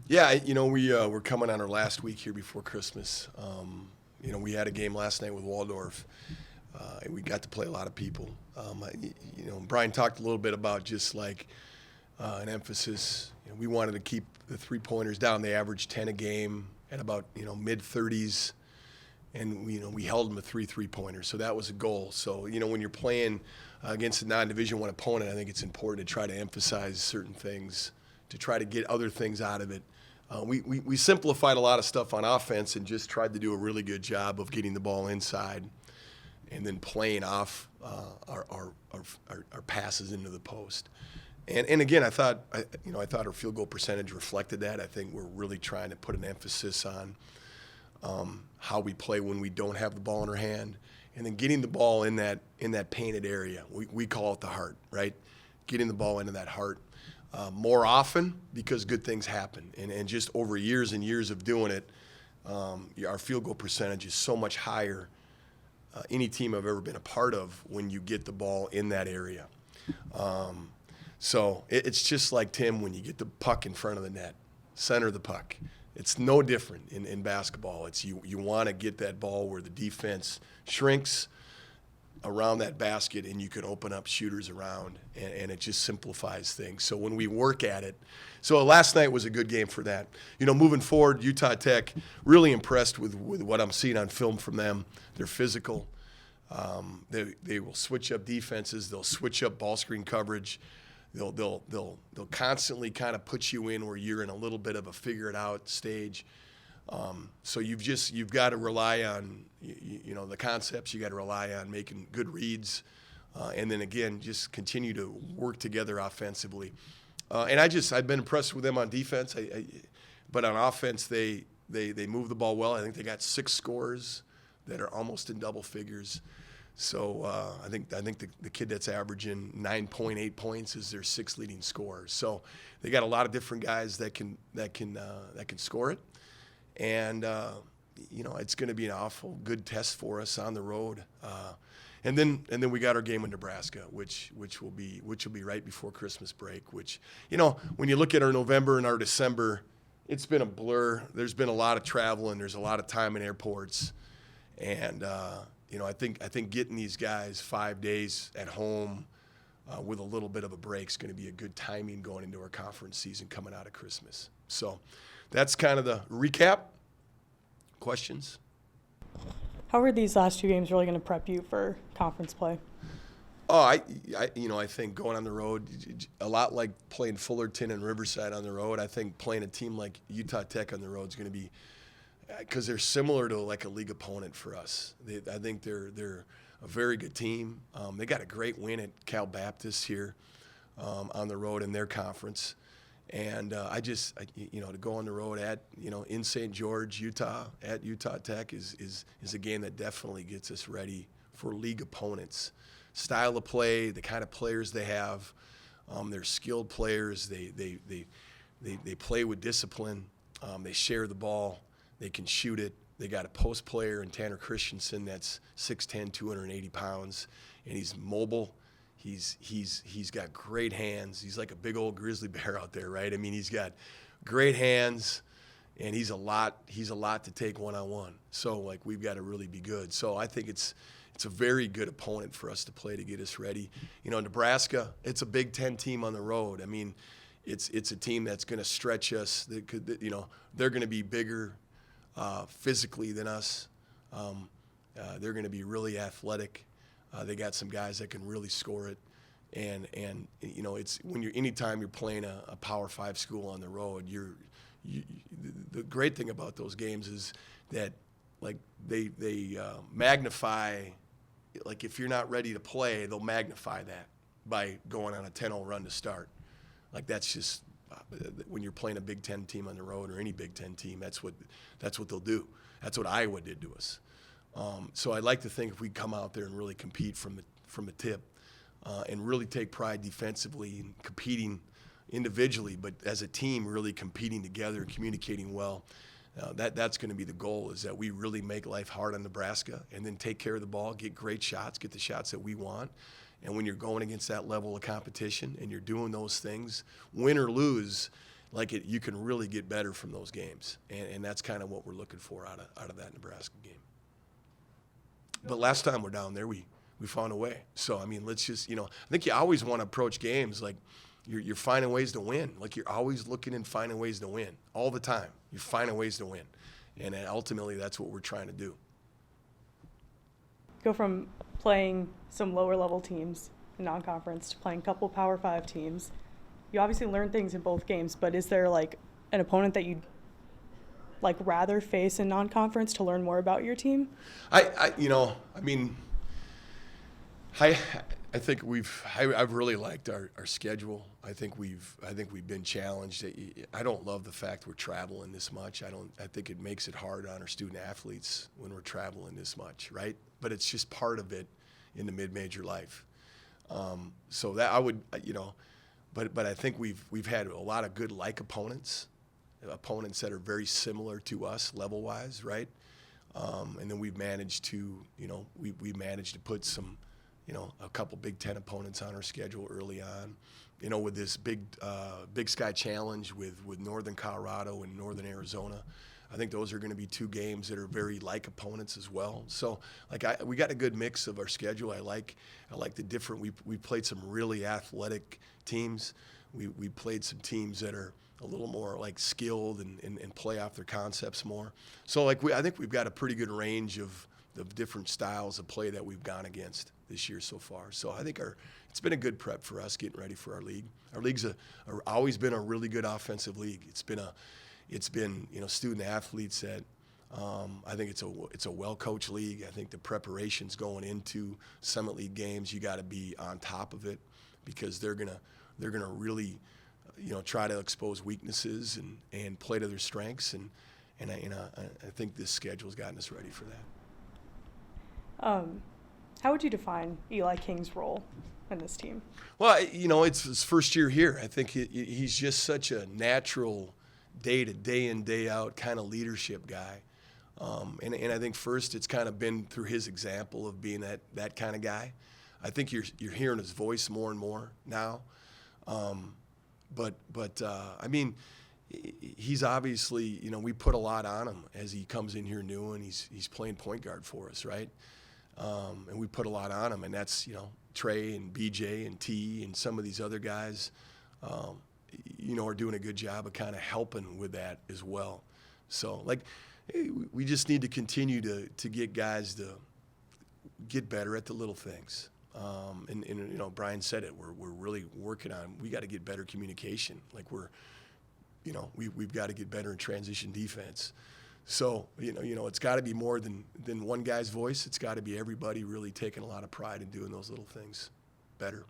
Yeah, we're coming on our last week here before Christmas. We had a game last night with Waldorf, and we got to play a lot of people. Brian talked a little bit about just like an emphasis. We wanted to keep the three-pointers down. They averaged 10 a game at about mid-30s, and we held them to three-pointers. So that was a goal. So when you're playing against a non-Division I opponent, I think it's important to try to emphasize certain things, to try to get other things out of it. We simplified a lot of stuff on offense and just tried to do a really good job of getting the ball inside and then playing off our passes into the post. And again, I thought our field goal percentage reflected that. I think we're really trying to put an emphasis on how we play when we don't have the ball in our hand, and then getting the ball in that painted area. We call it the heart, right? Getting the ball into that heart. More often because good things happen. And just over years and years of doing it, our field goal percentage is so much higher, any team I've ever been a part of, when you get the ball in that area. So it's just like, Tim, when you get the puck in front of the net, center the puck. It's no different in basketball. It's you want to get that ball where the defense shrinks around that basket, and you can open up shooters around, and it just simplifies things. So when we work at it, so last night was a good game for that. Moving forward, Utah Tech, really impressed with what I'm seeing on film from them. They're physical. They will switch up defenses. They'll switch up ball screen coverage. They'll constantly kind of put you in where you're in a little bit of a figure it out stage. So you've got to rely on the concepts. You got to rely on making good reads, and then again just continue to work together offensively. And I've been impressed with them on defense. But on offense they move the ball well. I think they got 6 scores that are almost in double figures. So I think the kid that's averaging 9.8 points is their 6th leading scorer. So they got a lot of different guys that can score it. And it's going to be an awful good test for us on the road. And then we got our game with Nebraska, which will be right before Christmas break. Which when you look at our November and our December, it's been a blur. There's been a lot of travel and there's a lot of time in airports. And I think getting these guys 5 days at home with a little bit of a break is going to be a good timing going into our conference season coming out of Christmas. So that's kind of the recap. Questions? How are these last 2 games really going to prep you for conference play? Oh, I think going on the road, a lot like playing Fullerton and Riverside on the road, I think playing a team like Utah Tech on the road is going to be, because they're similar to like a league opponent for us. I think they're a very good team. They got a great win at Cal Baptist here on the road in their conference. And to go on the road at, in St. George, Utah, at Utah Tech is a game that definitely gets us ready for league opponents. Style of play, the kind of players they have, they're skilled players. They play with discipline. They share the ball. They can shoot it. They got a post player in Tanner Christensen that's 6'10", 280 pounds, and he's mobile. He's got great hands. He's like a big old grizzly bear out there, right? I mean, he's got great hands, and he's a lot to take one-on-one. So, like, we've got to really be good. So I think it's a very good opponent for us to play to get us ready. Nebraska, it's a Big Ten team on the road. I mean, it's a team that's going to stretch us. They're going to be bigger physically than us. They're going to be really athletic. They got some guys that can really score it, and it's anytime you're playing a Power 5 school on the road, the great thing about those games is that like they magnify, like if you're not ready to play, they'll magnify that by going on a 10-0 run to start. Like that's just when you're playing a Big Ten team on the road or any Big Ten team, that's what they'll do. That's what Iowa did to us. So I'd like to think if we come out there and really compete from the tip and really take pride defensively and competing individually, but as a team really competing together, communicating well, that's going to be the goal, is that we really make life hard on Nebraska and then take care of the ball, get great shots, get the shots that we want. And when you're going against that level of competition and you're doing those things, win or lose, you can really get better from those games, and that's kind of what we're looking for out of that Nebraska game. But last time we're down there, we found a way. So I mean, let's just I think you always want to approach games like you're finding ways to win. Like you're always looking and finding ways to win all the time. You're finding ways to win, and ultimately that's what we're trying to do. Go from playing some lower level teams in non-conference to playing a couple Power 5 teams. You obviously learn things in both games, but is there like an opponent that you'd like rather face in non-conference to learn more about your team? I think I've really liked our schedule. I think we've been challenged. I don't love the fact we're traveling this much. I think it makes it hard on our student athletes when we're traveling this much, right? But it's just part of it in the mid-major life. So that I would, but I think we've had a lot of good opponents that are very similar to us level-wise, right? And then we've managed to, we managed to put some, a couple Big Ten opponents on our schedule early on, with this Big Sky Challenge with Northern Colorado and Northern Arizona. I think those are going to be two games that are very like opponents as well. So, we got a good mix of our schedule. I like the different. We played some really athletic teams. We played some teams that are a little more skilled and play off their concepts more. So I think we've got a pretty good range of different styles of play that we've gone against this year so far. So I think it's been a good prep for us getting ready for our league. Our league's always been a really good offensive league. It's been student athletes that I think it's a well-coached league. I think the preparations going into Summit League games, you got to be on top of it because they're gonna really try to expose weaknesses and play to their strengths, and I think this schedule's gotten us ready for that. How would you define Eli King's role in this team? Well, it's his first year here. I think he's just such a natural day in, day out kind of leadership guy. And I think first it's kind of been through his example of being that kind of guy. I think you're hearing his voice more and more now. But I mean, he's obviously, we put a lot on him as he comes in here new, and he's playing point guard for us, right? And we put a lot on him, and that's, Trey and BJ and T and some of these other guys, are doing a good job of kind of helping with that as well. So, we just need to continue to get guys to get better at the little things. And Brian said it. We're really working on. We got to get better communication. We've got to get better in transition defense. So it's got to be more than one guy's voice. It's got to be everybody really taking a lot of pride in doing those little things better.